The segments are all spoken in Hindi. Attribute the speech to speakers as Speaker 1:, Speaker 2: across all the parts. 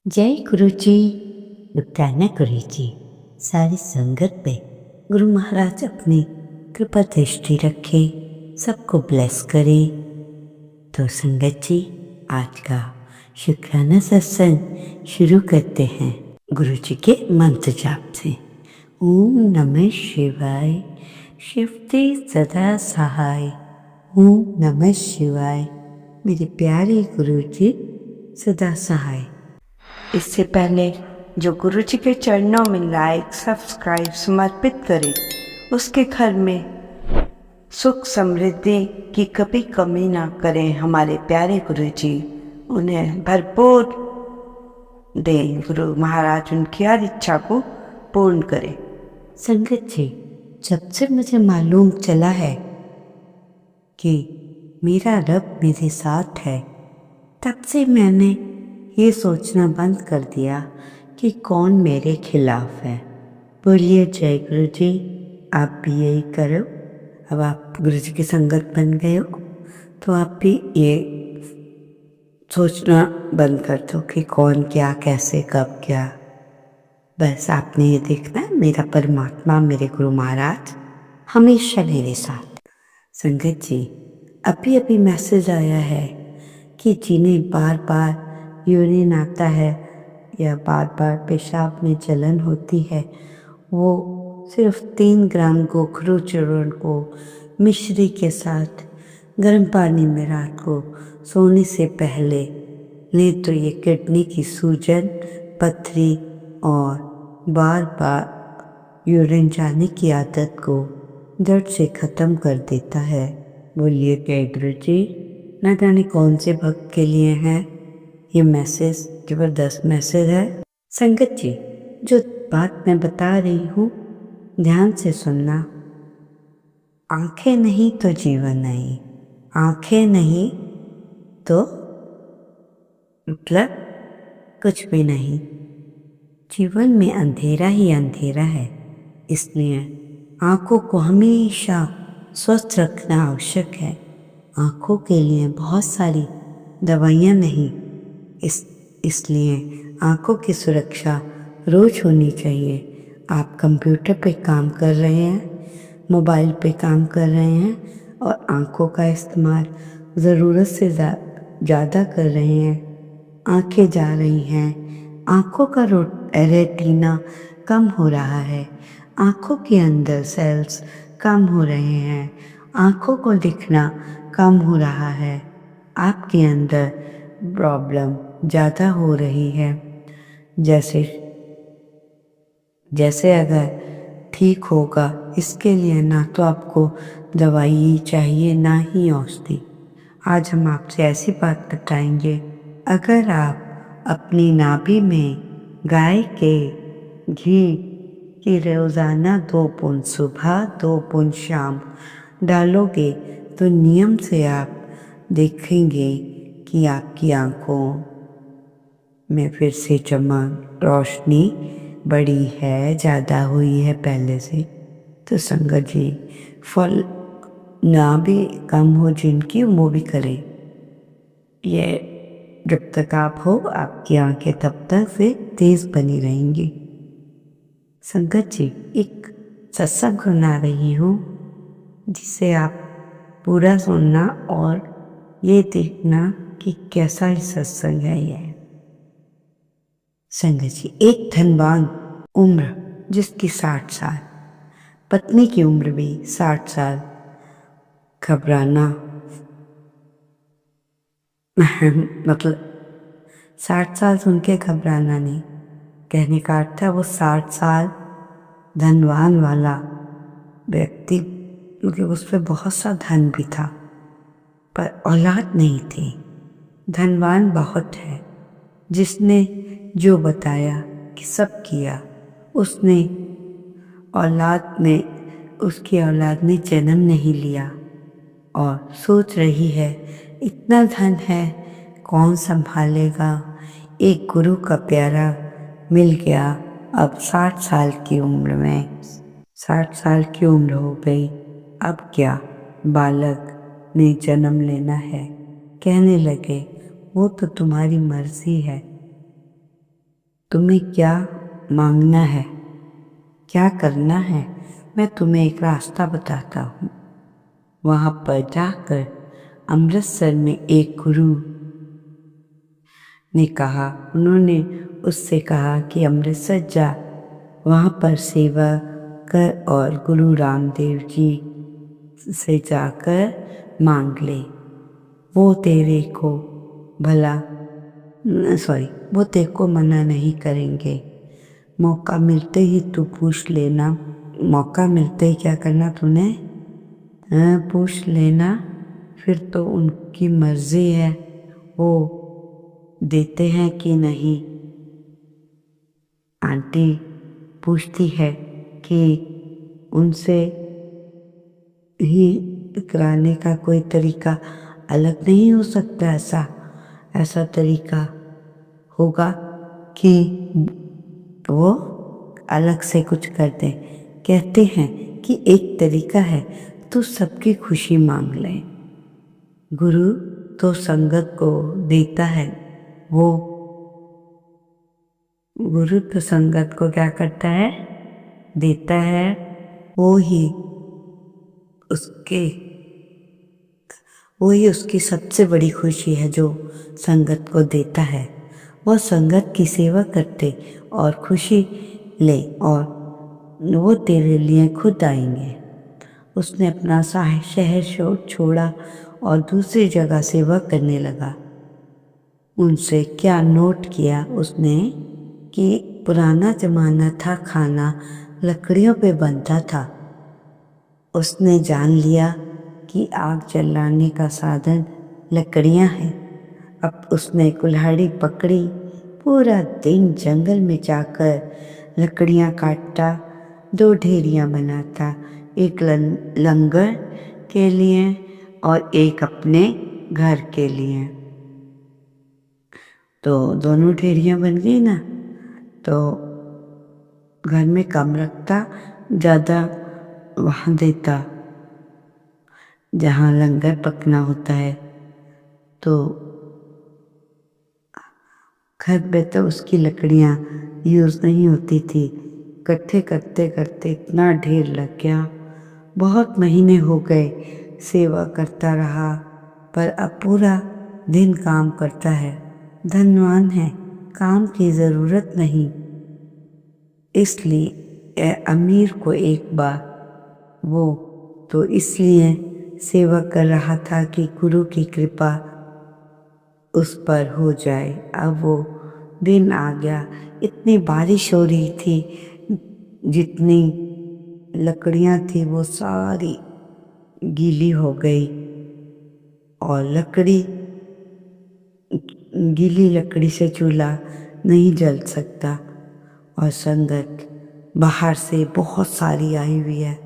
Speaker 1: जय गुरु जी। लुटाना गुरु जी सारी संगत पे गुरु महाराज अपनी कृपा दृष्टि रखे, सबको ब्लेस करे। तो संगत जी, आज का शुक्राना सत्संग शुरू करते हैं गुरु जी के मंत्र जाप से। ओम नमः शिवाय, शिवते सदा सहाय। ओम नमः शिवाय, मेरे प्यारे गुरु जी सदा सहाय। इससे पहले जो गुरु जी के चरणों में लाइक सब्सक्राइब समर्पित करे, उसके घर में सुख समृद्धि की कभी कमी ना करें हमारे प्यारे गुरु जी। उन्हें भरपूर दें गुरु महाराज, उनकी हर इच्छा को पूर्ण करें। संगत जी, जब से मुझे मालूम चला है कि मेरा रब मेरे साथ है, तब से मैंने ये सोचना बंद कर दिया कि कौन मेरे खिलाफ है। बोलिए जय गुरु जी। आप भी यही करो। अब आप गुरु जी की संगत बन गए हो तो आप भी ये सोचना बंद कर दो कि कौन क्या कैसे कब क्या। बस आपने ये देखना है, मेरा परमात्मा मेरे गुरु महाराज हमेशा मेरे साथ। संगत जी, अभी अभी मैसेज आया है कि जिन्हें बार बार यूरिन आता है या बार बार पेशाब में जलन होती है, वो सिर्फ 3 ग्राम गोखरू चूर्ण को मिश्री के साथ गर्म पानी में रात को सोने से पहले लें तो ये किडनी की सूजन, पथरी और बार बार यूरिन जाने की आदत को दर्द से ख़त्म कर देता है। बोलिए जय गुरु जी। न जाने कौन से भक्त के लिए है ये मैसेज, जबरदस्त मैसेज है। संगत जी, जो बात मैं बता रही हूँ ध्यान से सुनना। आंखें नहीं तो जीवन नहीं, आंखें नहीं तो मतलब कुछ भी नहीं। जीवन में अंधेरा ही अंधेरा है, इसलिए आंखों को हमेशा स्वस्थ रखना आवश्यक है। आंखों के लिए बहुत सारी दवाइयाँ नहीं, इसलिए आंखों की सुरक्षा रोज होनी चाहिए। आप कंप्यूटर पे काम कर रहे हैं, मोबाइल पे काम कर रहे हैं और आंखों का इस्तेमाल ज़रूरत से ज़्यादा कर रहे हैं, आंखें जा रही हैं, आंखों का रेटिना कम हो रहा है, आंखों के अंदर सेल्स कम हो रहे हैं, आंखों को दिखना कम हो रहा है, आपके अंदर प्रॉब्लम ज़्यादा हो रही है। जैसे अगर ठीक होगा, इसके लिए ना तो आपको दवाई चाहिए ना ही औषधि। आज हम आपसे ऐसी बात बताएंगे, अगर आप अपनी नाभि में गाय के घी की रोज़ाना 2 बूंद सुबह 2 बूंद शाम डालोगे तो नियम से आप देखेंगे कि आपकी आंखों में फिर से चमक, रोशनी बढ़ी है, ज़्यादा हुई है पहले से। तो संगत जी, फल ना भी कम हो जिनकी, वो भी करें। ये जब तक आप हो, आपकी आंखें तब तक से तेज बनी रहेंगी। संगत जी, एक सत्संग सुना रही हूँ जिसे आप पूरा सुनना और ये देखना कि कैसा ही सत्संग है ये। संगत जी, एक धनवान उम्र जिसकी 60 साल, पत्नी की उम्र भी 60 साल। घबराना मतलब 60 साल सुन के घबराना नहीं, कहने का अर्थ है वो 60 साल धनवान वाला व्यक्ति, क्योंकि उस पर बहुत सा धन भी था पर औलाद नहीं थी। धनवान बहुत है, जिसने जो बताया कि सब किया, उसकी औलाद ने जन्म नहीं लिया और सोच रही है इतना धन है कौन संभालेगा। एक गुरु का प्यारा मिल गया, अब 60 साल की उम्र में 60 साल की उम्र हो गई, अब क्या बालक ने जन्म लेना है। कहने लगे वो तो तुम्हारी मर्जी है। तुम्हें क्या मांगना है, क्या करना है, मैं तुम्हें एक रास्ता बताता हूँ। वहाँ पर जाकर अमृतसर में एक गुरु ने कहा, उन्होंने उससे कहा कि अमृतसर जा, वहाँ पर सेवा कर और गुरु रामदेव जी से जाकर मांग ले। वो तेरे को वो तेरे को मना नहीं करेंगे। मौका मिलते ही तू पूछ लेना। मौका मिलते ही क्या करना तूने? पूछ लेना, फिर तो उनकी मर्जी है, वो देते हैं कि नहीं। आंटी पूछती है कि उनसे ही कराने का कोई तरीका अलग नहीं हो सकता? ऐसा तरीका होगा कि वो अलग से कुछ कर दें। कहते हैं कि एक तरीका है, तो सबकी खुशी मांग ले। गुरु तो संगत को देता है, वो गुरु तो संगत को क्या करता है? देता है। वो ही उसके वही उसकी सबसे बड़ी खुशी है जो संगत को देता है। वह संगत की सेवा करते और खुशी ले, और वो तेरे लिए खुद आएंगे। उसने अपना शहर छोड़ा और दूसरी जगह सेवा करने लगा। उनसे क्या नोट किया उसने कि पुराना जमाना था, खाना लकड़ियों पे बनता था। उसने जान लिया कि आग जलाने का साधन लकड़ियां हैं। अब उसने कुल्हाड़ी पकड़ी, पूरा दिन जंगल में जाकर लकड़ियां काटता, 2 ढेरियां बनाता, एक लंगर के लिए और एक अपने घर के लिए। तो दोनों ढेरियां बन गई ना, तो घर में कम रखता, ज़्यादा वहाँ देता जहाँ लंगर पकना होता है। तो घर पे तो उसकी लकड़ियाँ यूज़ नहीं होती थी। इकट्ठे करते करते इतना ढेर लग गया। बहुत महीने हो गए सेवा करता रहा, पर अब पूरा दिन काम करता है। धनवान है, काम की ज़रूरत नहीं। इसलिए अमीर को एक बार वो तो इसलिए सेवा कर रहा था कि गुरु की कृपा उस पर हो जाए। अब वो दिन आ गया, इतनी बारिश हो रही थी, जितनी लकड़ियां थी वो सारी गीली हो गई, और गीली लकड़ी से चूल्हा नहीं जल सकता। और संगत बाहर से बहुत सारी आई हुई है।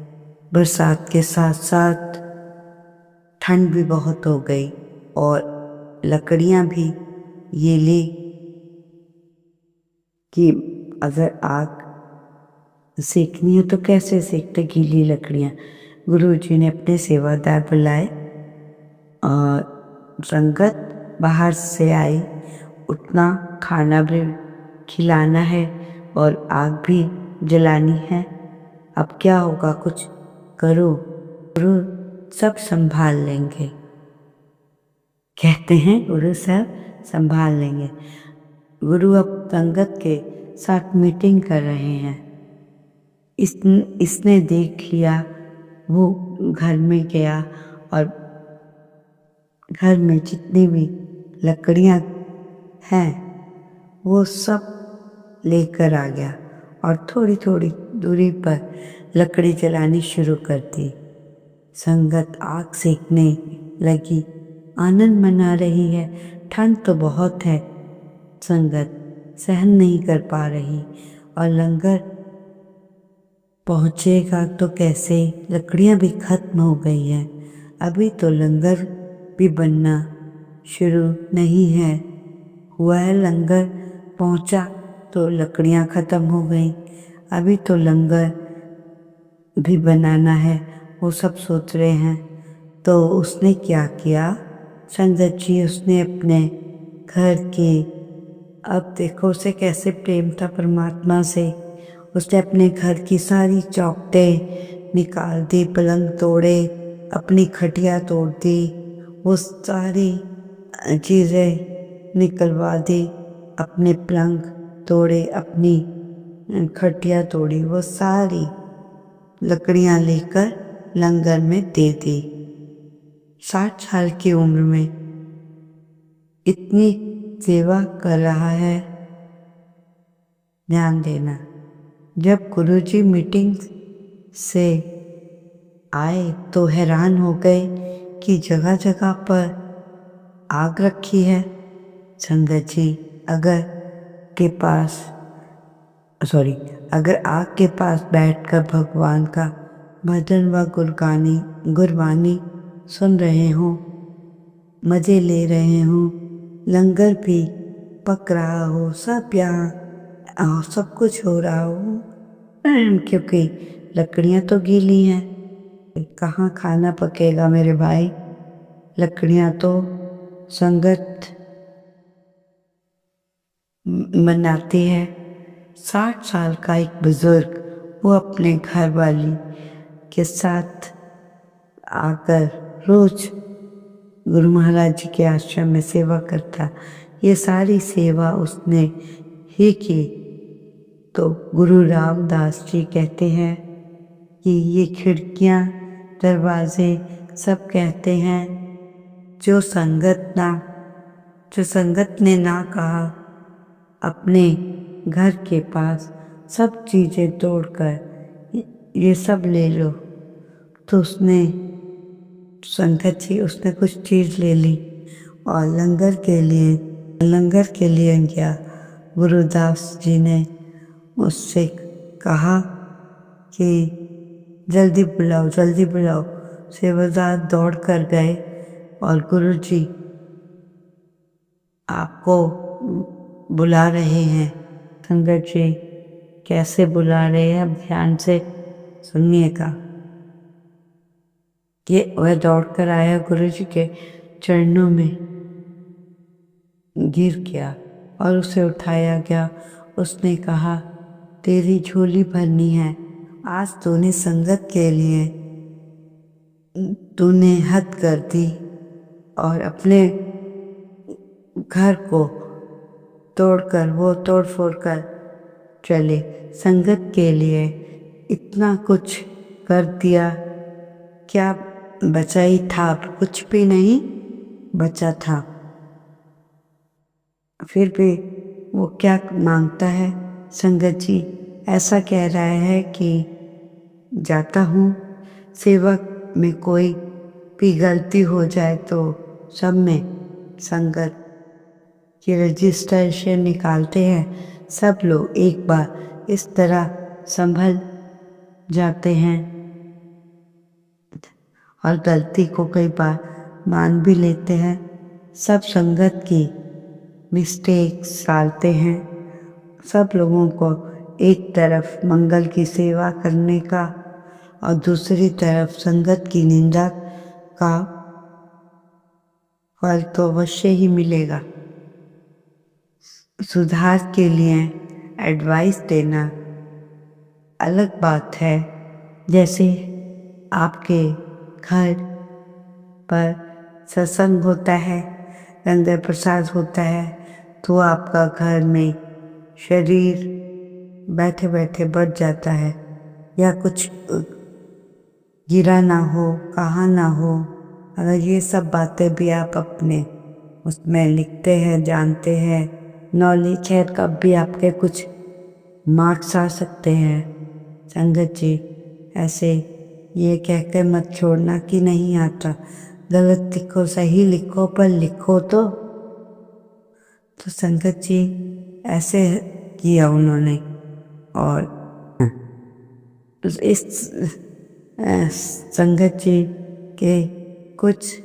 Speaker 1: बरसात के साथ साथ ठंड भी बहुत हो गई, और लकड़ियां भी ये ली कि अगर आग सेकनी हो तो कैसे सेकते गीली लकड़ियां। गुरुजी ने अपने सेवादार बुलाए और संगत बाहर से आई, उतना खाना भी खिलाना है और आग भी जलानी है। अब क्या होगा, कुछ करो, गुरु सब संभाल लेंगे। कहते हैं गुरु सब संभाल लेंगे। गुरु अब संगत के साथ मीटिंग कर रहे हैं। इसने देख लिया, वो घर में गया और घर में जितनी भी लकड़ियां हैं वो सब लेकर आ गया, और थोड़ी थोड़ी दूरी पर लकड़ी जलानी शुरू कर दी। संगत आग सेकने लगी, आनंद मना रही है। ठंड तो बहुत है, संगत सहन नहीं कर पा रही, और लंगर पहुँचेगा तो कैसे, लकड़ियाँ भी खत्म हो गई हैं। अभी तो लंगर भी बनना शुरू नहीं है हुआ है। लंगर पहुँचा तो लकड़ियाँ खत्म हो गई, अभी तो लंगर भी बनाना है, वो सब सोच रहे हैं। तो उसने क्या किया, संगत जी, उसने अपने घर के अब देखो उसे कैसे प्रेम था परमात्मा से। उसने अपने घर की सारी चौखटें निकाल दी, पलंग तोड़े, अपनी खटिया तोड़ दी, वो सारी चीज़ें निकलवा दी, अपने पलंग तोड़े, अपनी खटिया तोड़ी, वो सारी लकड़ियां लेकर लंगर में दे दी। 60 साल की उम्र में इतनी सेवा कर रहा है। ध्यान देना, जब गुरुजी मीटिंग से आए तो हैरान हो गए कि जगह जगह पर आग रखी है। संगत जी, अगर आग के पास बैठकर भगवान का भजन व गुरबानी सुन रहे हो, मजे ले रहे हो, लंगर भी पक रहा हो, सब कुछ हो रहा हो, क्योंकि लकड़ियां तो गीली हैं, कहाँ खाना पकेगा मेरे भाई। लकड़ियां तो संगत मनाती है। 60 साल का एक बुजुर्ग, वो अपने घर वाली के साथ आकर रोज गुरु महाराज जी के आश्रम में सेवा करता। ये सारी सेवा उसने ही की। तो गुरु रामदास जी कहते हैं कि ये खिड़कियां, दरवाजे सब कहते हैं जो संगत ने ना कहा, अपने घर के पास सब चीजें तोड़कर ये सब ले लो। तो उसने कुछ चीज ले ली और लंगर के लिए गया। गुरुदास जी ने उससे कहा कि जल्दी बुलाओ। सेवादार दौड़ कर गए और गुरुजी आपको बुला रहे हैं। संगत जी कैसे बुला रहे हैं, अब ध्यान से सुनिएगा। ये वह दौड़कर आया, गुरुजी के चरणों में गिर गया और उसे उठाया गया। उसने कहा, तेरी झोली भरनी है, आज तूने संगत के लिए तूने हद कर दी और अपने घर को तोड़ फोड़ कर चले। संगत के लिए इतना कुछ कर दिया, क्या बचा ही था? कुछ भी नहीं बचा था। फिर भी वो क्या मांगता है? संगत जी ऐसा कह रहा है कि जाता हूँ, सेवा में कोई भी गलती हो जाए तो सब में संगत की रजिस्ट्रेशन निकालते हैं। सब लोग एक बार इस तरह संभल जाते हैं और गलती को कई बार मान भी लेते हैं। सब संगत की मिस्टेक्स डालते हैं। सब लोगों को एक तरफ मंगल की सेवा करने का और दूसरी तरफ संगत की निंदा का फल तो अवश्य ही मिलेगा। सुधार के लिए एडवाइस देना अलग बात है। जैसे आपके घर पर सत्संग होता है, लंगर प्रसाद होता है, तो आपका घर में शरीर बैठे बैठे बढ़ जाता है, या कुछ गिरा ना हो, कहा ना हो। अगर ये सब बातें भी आप अपने उसमें लिखते हैं, जानते हैं, नॉलेज है, कब भी आपके कुछ मार्क्स आ सकते हैं। संगत जी ऐसे ये कहकर मत छोड़ना कि नहीं आता। गलत लिखो, सही लिखो, पर लिखो तो संगत जी ऐसे किया उन्होंने। और इस संगत जी के कुछ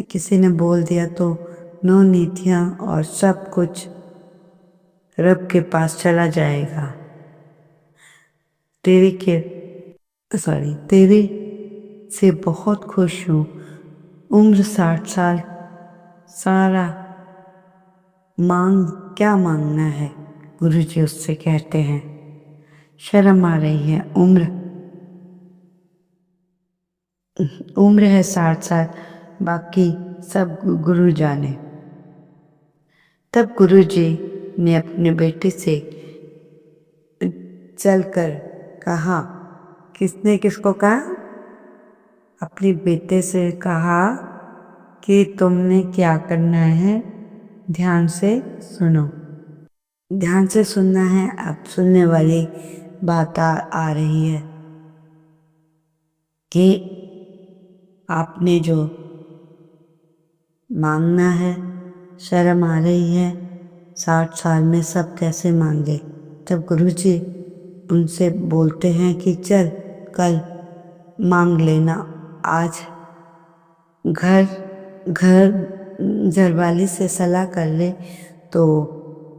Speaker 1: किसी ने बोल दिया तो 9 नीतियाँ और सब कुछ रब के पास चला जाएगा। तेरी से बहुत खुश हूँ। उम्र 60 साल, सारा मांग, क्या मांगना है? गुरुजी उससे कहते हैं। शर्म आ रही है, उम्र है 60 साल, बाकी सब गुरु जाने। तब गुरुजी ने अपने बेटे से चलकर कहा। किसने किसको कहा? अपने बेटे से कहा कि तुमने क्या करना है, ध्यान से सुनो। ध्यान से सुनना है। अब सुनने वाली बात आ रही है कि आपने जो मांगना है, शर्म आ रही है, 60 साल में सब कैसे मांगे। तब गुरुजी उनसे बोलते हैं कि चल कल मांग लेना। आज घर घरवाली से सलाह कर ले। तो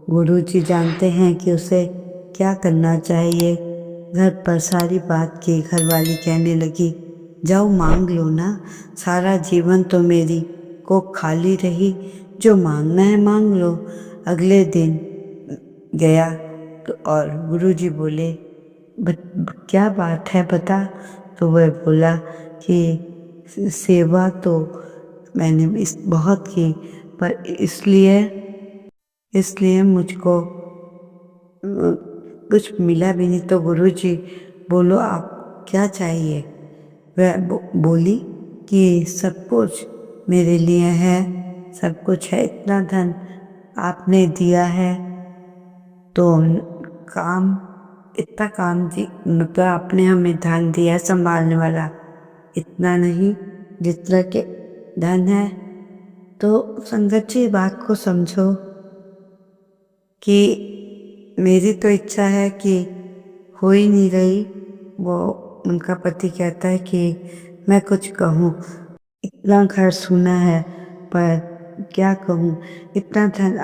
Speaker 1: गुरुजी जानते हैं कि उसे क्या करना चाहिए। घर पर सारी बात की। घरवाली कहने लगी, जाओ मांग लो ना, सारा जीवन तो मेरी को खाली रही, जो मांगना है मांग लो। अगले दिन गया तो और गुरुजी बोले, क्या बात है बता। तो वह बोला कि सेवा तो मैंने बहुत की, पर इसलिए मुझको कुछ मिला भी नहीं। तो गुरुजी बोलो आप क्या चाहिए? वह बोली कि सब कुछ मेरे लिए है, सब कुछ है, इतना धन आपने दिया है तो इतना काम मतलब आपने हमें धन दिया संभालने वाला, इतना नहीं जितना के धन है। तो संगत जी बात को समझो कि मेरी तो इच्छा है कि हो ही नहीं रही। वो उनका पति कहता है कि मैं कुछ कहूँ, इतना घर सुना है पर क्या कहूँ, इतना धन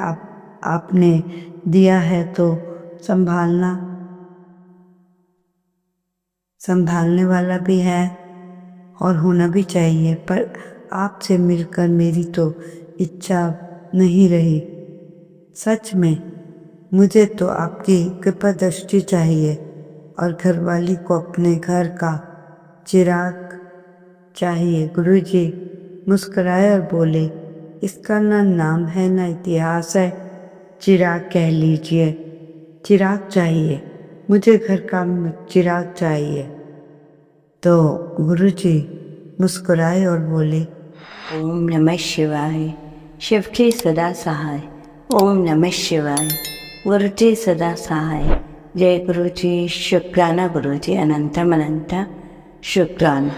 Speaker 1: आपने दिया है तो संभालने वाला भी है और होना भी चाहिए, पर आपसे मिलकर मेरी तो इच्छा नहीं रही। सच में मुझे तो आपकी कृपा दृष्टि चाहिए और घरवाली को अपने घर का चिराग चाहिए। गुरुजी मुस्कुराए और बोले, इसका ना नाम है ना इतिहास है, चिराग कह लीजिए। चिराग चाहिए मुझे, घर का चिराग चाहिए। तो गुरुजी मुस्कुराए और बोले,
Speaker 2: ओम नमः शिवाय। शिवजी सदा सहाय। ओम नमः शिवाय। गुरुजी सदा सहाय। जय गुरुजी। शुक्राना गुरुजी, अनंतम अनंत शुक्राना।